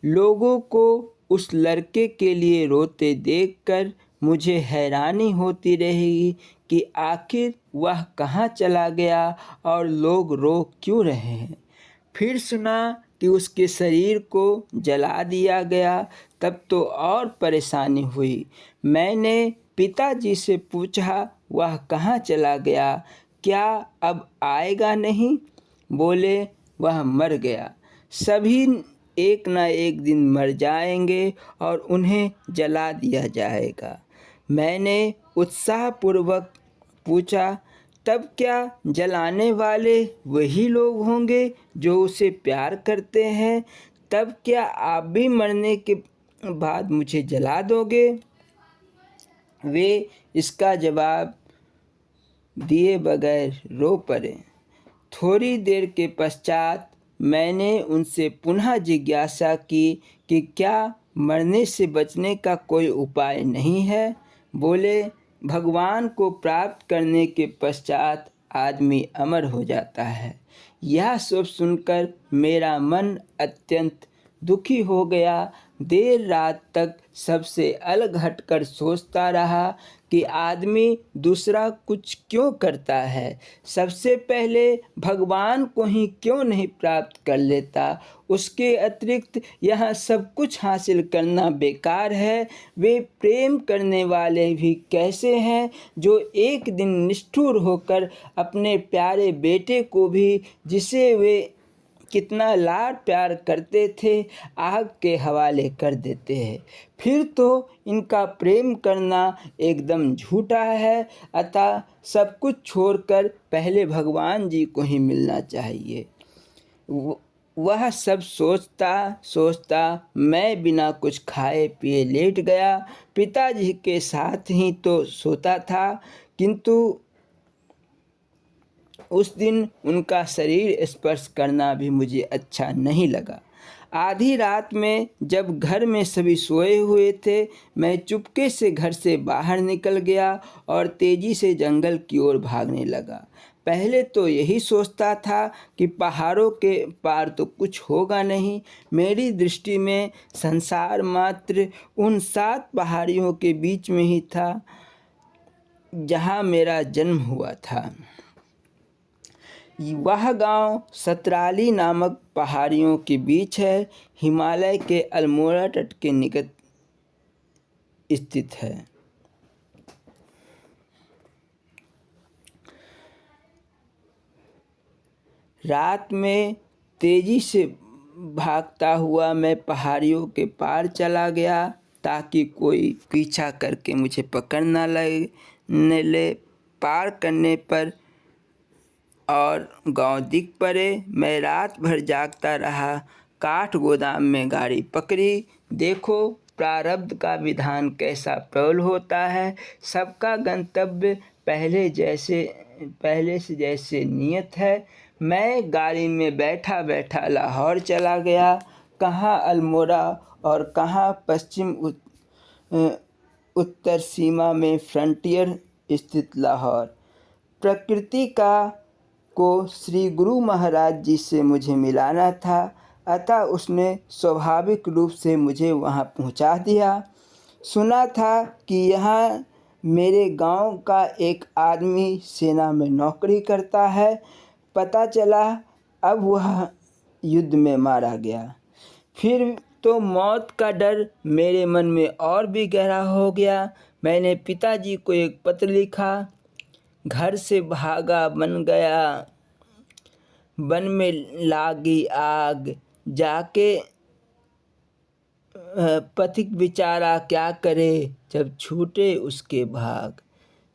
लोगों को उस लड़के के लिए रोते देखकर मुझे हैरानी होती रही कि आखिर वह कहाँ चला गया और लोग रो क्यों रहे हैं। फिर सुना कि उसके शरीर को जला दिया गया, तब तो और परेशानी हुई। मैंने पिताजी से पूछा, वह कहाँ चला गया, क्या अब आएगा नहीं? बोले, वह मर गया। सभी एक न एक दिन मर जाएंगे और उन्हें जला दिया जाएगा। मैंने उत्साहपूर्वक पूछा, तब क्या जलाने वाले वही लोग होंगे जो उसे प्यार करते हैं? तब क्या आप भी मरने के बाद मुझे जला दोगे? वे इसका जवाब दिए बगैर रो पड़े। थोड़ी देर के पश्चात मैंने उनसे पुनः जिज्ञासा की कि क्या मरने से बचने का कोई उपाय नहीं है? बोले, भगवान को प्राप्त करने के पश्चात आदमी अमर हो जाता है। यह सब सुनकर मेरा मन अत्यंत दुखी हो गया। देर रात तक सबसे अलग हटकर सोचता रहा कि आदमी दूसरा कुछ क्यों करता है, सबसे पहले भगवान को ही क्यों नहीं प्राप्त कर लेता। उसके अतिरिक्त यह सब कुछ हासिल करना बेकार है। वे प्रेम करने वाले भी कैसे हैं जो एक दिन निष्ठुर होकर अपने प्यारे बेटे को भी, जिसे वे कितना लाड प्यार करते थे, आग के हवाले कर देते हैं। फिर तो इनका प्रेम करना एकदम झूठा है। अतः सब कुछ छोड़कर पहले भगवान जी को ही मिलना चाहिए। वह सब सोचता सोचता मैं बिना कुछ खाए पिए लेट गया। पिताजी के साथ ही तो सोता था, किंतु उस दिन उनका शरीर स्पर्श करना भी मुझे अच्छा नहीं लगा। आधी रात में जब घर में सभी सोए हुए थे, मैं चुपके से घर से बाहर निकल गया और तेज़ी से जंगल की ओर भागने लगा। पहले तो यही सोचता था कि पहाड़ों के पार तो कुछ होगा नहीं। मेरी दृष्टि में संसार मात्र उन 7 पहाड़ियों के बीच में ही था जहाँ मेरा जन्म हुआ था। वह गांव सतराली नामक पहाड़ियों के बीच है, हिमालय के अल्मोड़ा तट के निकट स्थित है। रात में तेजी से भागता हुआ मैं पहाड़ियों के पार चला गया ताकि कोई पीछा करके मुझे पकड़ न ले। पार करने पर और गांव दिख पड़े। मैं रात भर जागता रहा। काठ गोदाम में गाड़ी पकड़ी। देखो प्रारब्ध का विधान कैसा प्रबल होता है। सबका गंतव्य पहले से जैसे नियत है। मैं गाड़ी में बैठा बैठा लाहौर चला गया। कहाँ अल्मोड़ा और कहाँ पश्चिम उत्तर सीमा में फ्रंटियर स्थित लाहौर। प्रकृति को श्री गुरु महाराज जी से मुझे मिलाना था, अतः उसने स्वाभाविक रूप से मुझे वहाँ पहुँचा दिया। सुना था कि यहाँ मेरे गांव का एक आदमी सेना में नौकरी करता है। पता चला अब वह युद्ध में मारा गया। फिर तो मौत का डर मेरे मन में और भी गहरा हो गया। मैंने पिताजी को एक पत्र लिखा। घर से भागा बन गया, वन में लागी आग, जाके पथिक बेचारा क्या करे, जब छूटे उसके भाग।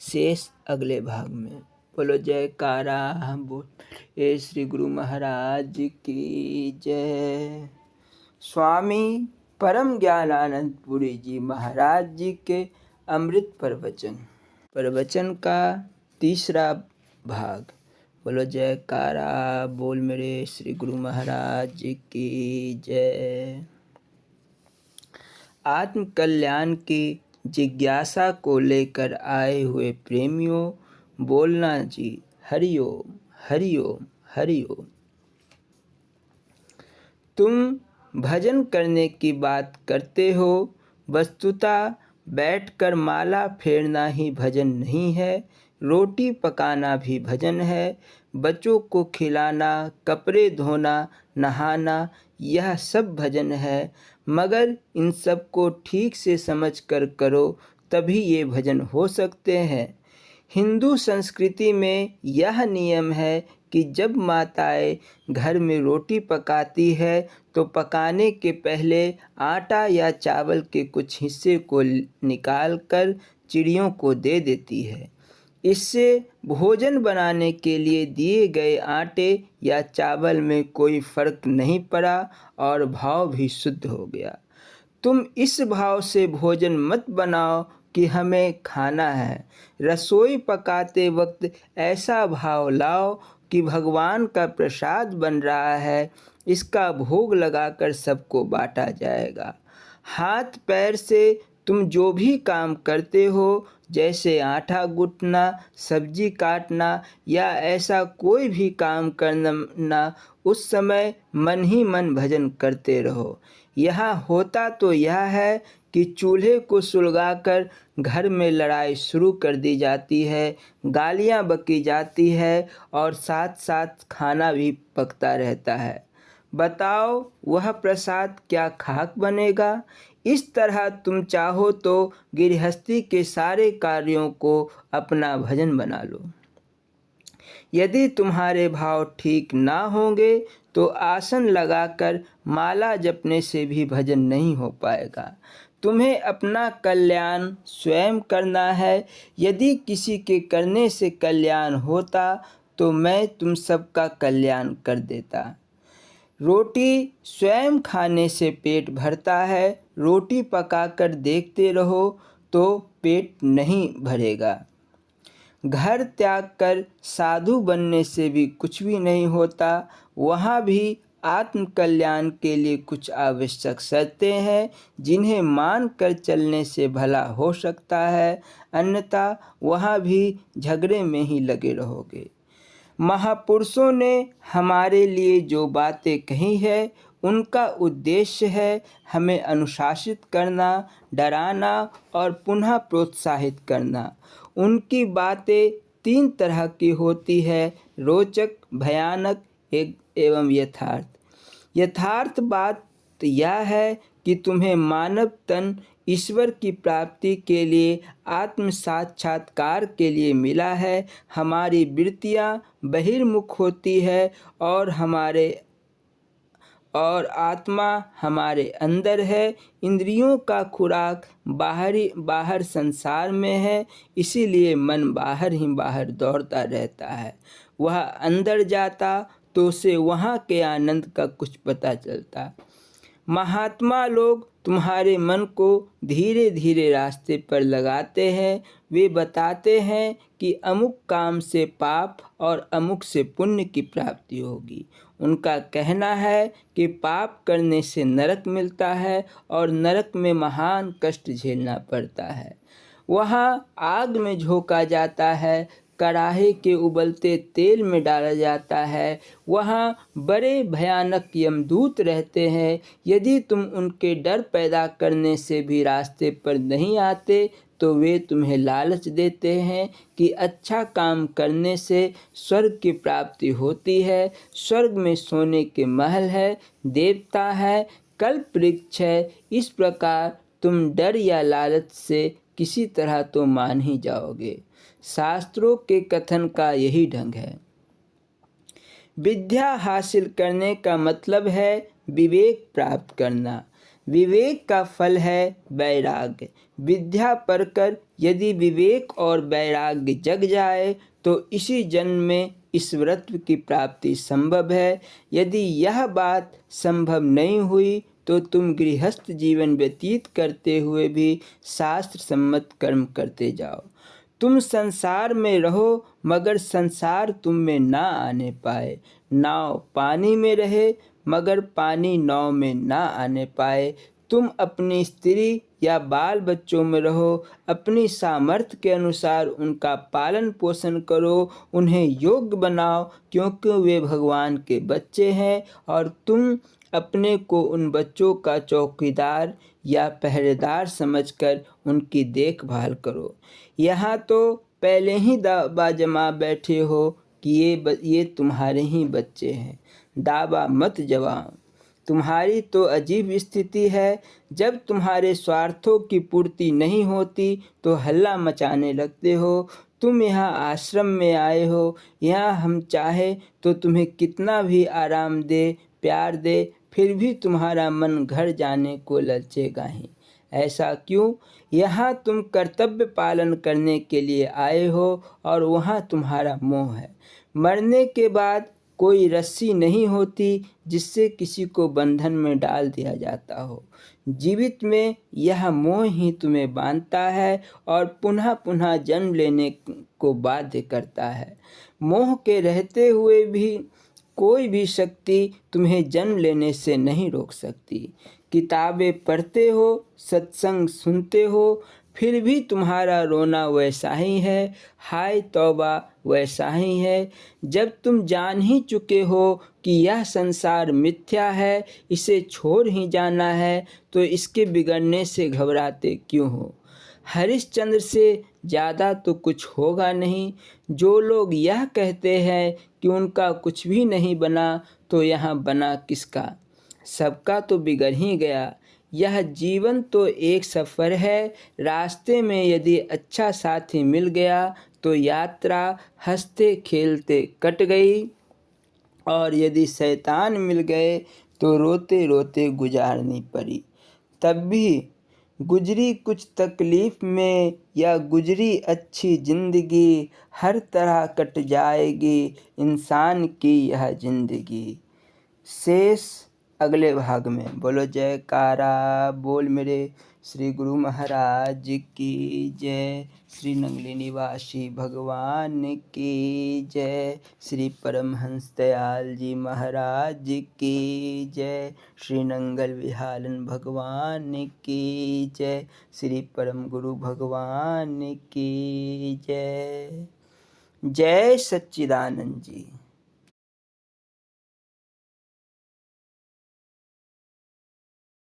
शेष अगले भाग में। बोलो जयकारा हम बोले श्री गुरु महाराज की जय। स्वामी परम ज्ञानानंद पुरी जी महाराज जी के अमृत प्रवचन का तीसरा भाग। बोलो जयकारा बोल मेरे श्री गुरु महाराज जी की जय। आत्म कल्याण की जिज्ञासा को लेकर आए हुए प्रेमियों, बोलना जी। हरिओम हरिओम हरिओम। तुम भजन करने की बात करते हो, वस्तुतः बैठकर माला फेरना ही भजन नहीं है। रोटी पकाना भी भजन है। बच्चों को खिलाना, कपड़े धोना, नहाना, यह सब भजन है। मगर इन सब को ठीक से समझकर करो, तभी ये भजन हो सकते हैं। हिंदू संस्कृति में यह नियम है कि जब माताएं घर में रोटी पकाती है तो पकाने के पहले आटा या चावल के कुछ हिस्से को निकाल कर चिड़ियों को दे देती है। इससे भोजन बनाने के लिए दिए गए आटे या चावल में कोई फर्क नहीं पड़ा और भाव भी शुद्ध हो गया। तुम इस भाव से भोजन मत बनाओ कि हमें खाना है। रसोई पकाते वक्त ऐसा भाव लाओ कि भगवान का प्रसाद बन रहा है, इसका भोग लगाकर सबको बांटा जाएगा। हाथ पैर से तुम जो भी काम करते हो, जैसे आटा गूंथना, सब्जी काटना या ऐसा कोई भी काम करना, उस समय मन ही मन भजन करते रहो। यहाँ होता तो यह है कि चूल्हे को सुलगाकर घर में लड़ाई शुरू कर दी जाती है, गालियाँ बकी जाती है और साथ साथ खाना भी पकता रहता है। बताओ वह प्रसाद क्या खाक बनेगा? इस तरह तुम चाहो तो गृहस्थी के सारे कार्यों को अपना भजन बना लो। यदि तुम्हारे भाव ठीक ना होंगे तो आसन लगाकर माला जपने से भी भजन नहीं हो पाएगा। तुम्हें अपना कल्याण स्वयं करना है। यदि किसी के करने से कल्याण होता तो मैं तुम सबका कल्याण कर देता। रोटी स्वयं खाने से पेट भरता है। रोटी पकाकर देखते रहो तो पेट नहीं भरेगा। घर त्याग कर साधु बनने से भी कुछ भी नहीं होता। वहाँ भी आत्म कल्याण के लिए कुछ आवश्यक शर्तें हैं, जिन्हें मान कर चलने से भला हो सकता है, अन्यथा वहाँ भी झगड़े में ही लगे रहोगे। महापुरुषों ने हमारे लिए जो बातें कही है, उनका उद्देश्य है हमें अनुशासित करना, डराना और पुनः प्रोत्साहित करना। उनकी बातें तीन तरह की होती है: रोचक, भयानक एवं यथार्थ। यथार्थ बात यह है कि तुम्हें मानव तन ईश्वर की प्राप्ति के लिए, आत्म साक्षात्कार के लिए मिला है। हमारी वृत्तियाँ बहिर्मुख होती है और आत्मा हमारे अंदर है। इंद्रियों का खुराक बाहर संसार में है, इसीलिए मन बाहर ही बाहर दौड़ता रहता है। वह अंदर जाता तो उसे वहाँ के आनंद का कुछ पता चलता। महात्मा लोग तुम्हारे मन को धीरे धीरे रास्ते पर लगाते हैं। वे बताते हैं कि अमुक काम से पाप और अमुक से पुण्य की प्राप्ति होगी। उनका कहना है कि पाप करने से नरक मिलता है और नरक में महान कष्ट झेलना पड़ता है। वहाँ आग में झोंका जाता है, कड़ाहे के उबलते तेल में डाला जाता है। वहाँ बड़े भयानक यमदूत रहते हैं। यदि तुम उनके डर पैदा करने से भी रास्ते पर नहीं आते तो वे तुम्हें लालच देते हैं कि अच्छा काम करने से स्वर्ग की प्राप्ति होती है। स्वर्ग में सोने के महल है, देवता है, कल्प वृक्ष है। इस प्रकार तुम डर या लालच से किसी तरह तो मान ही जाओगे। शास्त्रों के कथन का यही ढंग है। विद्या हासिल करने का मतलब है विवेक प्राप्त करना। विवेक का फल है वैराग्य। विद्या पढ़कर यदि विवेक और वैराग्य जग जाए तो इसी जन्म में ईश्वरत्व की प्राप्ति संभव है। यदि यह बात संभव नहीं हुई तो तुम गृहस्थ जीवन व्यतीत करते हुए भी शास्त्र सम्मत कर्म करते जाओ। तुम संसार में रहो मगर संसार तुम में ना आने पाए। नाव पानी में रहे मगर पानी नाव में ना आने पाए। तुम अपनी स्त्री या बाल बच्चों में रहो, अपनी सामर्थ्य के अनुसार उनका पालन पोषण करो, उन्हें योग्य बनाओ, क्योंकि वे भगवान के बच्चे हैं, और तुम अपने को उन बच्चों का चौकीदार या पहरेदार समझकर उनकी देखभाल करो। यहाँ तो पहले ही दावा जमा बैठे हो कि ये तुम्हारे ही बच्चे हैं। दावा मत जमाओ। तुम्हारी तो अजीब स्थिति है, जब तुम्हारे स्वार्थों की पूर्ति नहीं होती तो हल्ला मचाने लगते हो। तुम यहाँ आश्रम में आए हो, यहाँ हम चाहे तो तुम्हें कितना भी आराम दे, प्यार दे, फिर भी तुम्हारा मन घर जाने को ललचेगा ही। ऐसा क्यों? यहाँ तुम कर्तव्य पालन करने के लिए आए हो और वहाँ तुम्हारा मोह है। मरने के बाद कोई रस्सी नहीं होती जिससे किसी को बंधन में डाल दिया जाता हो। जीवित में यह मोह ही तुम्हें बांधता है और पुनः पुनः जन्म लेने को बाध्य करता है। मोह के रहते हुए भी कोई भी शक्ति तुम्हें जन्म लेने से नहीं रोक सकती। किताबें पढ़ते हो, सत्संग सुनते हो, फिर भी तुम्हारा रोना वैसा ही है, हाय तौबा वैसा ही है। जब तुम जान ही चुके हो कि यह संसार मिथ्या है, इसे छोड़ ही जाना है, तो इसके बिगड़ने से घबराते क्यों हो? हरिश्चंद्र से ज़्यादा तो कुछ होगा नहीं। जो लोग यह कहते हैं कि उनका कुछ भी नहीं बना, तो यहाँ बना किसका? सबका तो बिगड़ ही गया। यह जीवन तो एक सफ़र है। रास्ते में यदि अच्छा साथी मिल गया तो यात्रा हंसते खेलते कट गई, और यदि शैतान मिल गए तो रोते रोते गुजारनी पड़ी। तब भी गुजरी कुछ तकलीफ़ में या गुजरी अच्छी ज़िंदगी, हर तरह कट जाएगी इंसान की यह ज़िंदगी। शेष अगले भाग में। बोलो जयकारा बोल मेरे श्री गुरु महाराज की जय। श्री नंगली निवासी भगवान की जय। श्री परमहंस दयाल जी महाराज की जय। श्री नंगल विहालन भगवान की जय। श्री परम गुरु भगवान की जय। जय सच्चिदानंद जी।